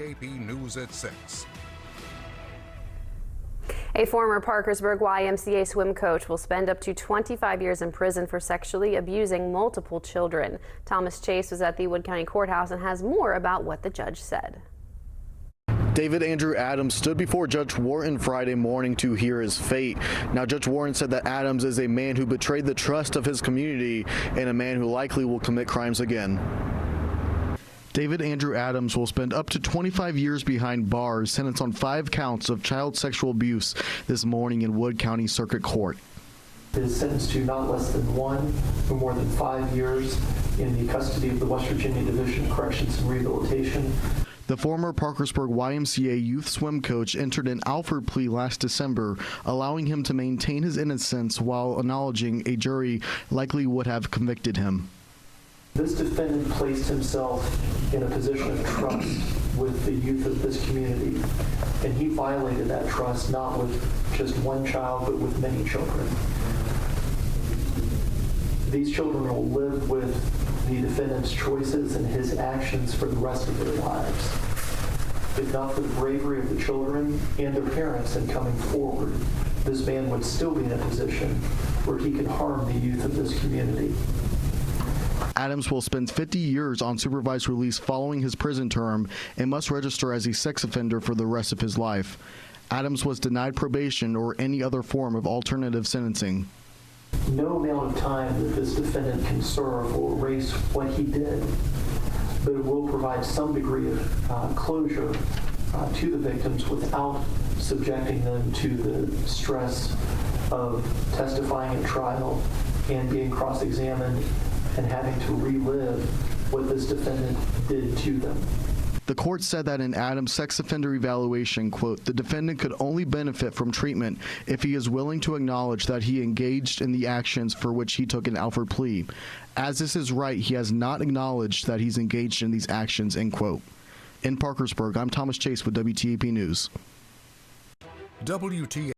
AP News at 6. A former Parkersburg YMCA swim coach will spend up to 25 years in prison for sexually abusing multiple children. Thomas Chase was at the Wood County Courthouse and has more about what the judge said. David Andrew Adams stood before Judge Wharton Friday morning to hear his fate. Now, Judge Wharton said that Adams is a man who betrayed the trust of his community and a man who likely will commit crimes again. David Andrew Adams will spend up to 25 years behind bars, sentenced on 5 counts of child sexual abuse this morning in Wood County Circuit Court. He is sentenced to not less than 1 or more than 5 years in the custody of the West Virginia Division of Corrections and Rehabilitation. The former Parkersburg YMCA youth swim coach entered an Alford plea last December, allowing him to maintain his innocence while acknowledging a jury likely would have convicted him. This defendant placed himself in a position of trust with the youth of this community, and he violated that trust not with just one child, but with many children. These children will live with the defendant's choices and his actions for the rest of their lives. If not for the bravery of the children and their parents in coming forward, this man would still be in a position where he could harm the youth of this community. Adams will spend 50 years on supervised release following his prison term and must register as a sex offender for the rest of his life. Adams was denied probation or any other form of alternative sentencing. No amount of time that this defendant can serve will erase what he did, but it will provide some degree of closure to the victims without subjecting them to the stress of testifying at trial and being cross-examined and having to relive what this defendant did to them. The court said that in Adams' sex offender evaluation, quote, the defendant could only benefit from treatment if he is willing to acknowledge that he engaged in the actions for which he took an Alford plea. As this is right, he has not acknowledged that he's engaged in these actions, end quote. In Parkersburg, I'm Thomas Chase with WTAP News. WTAP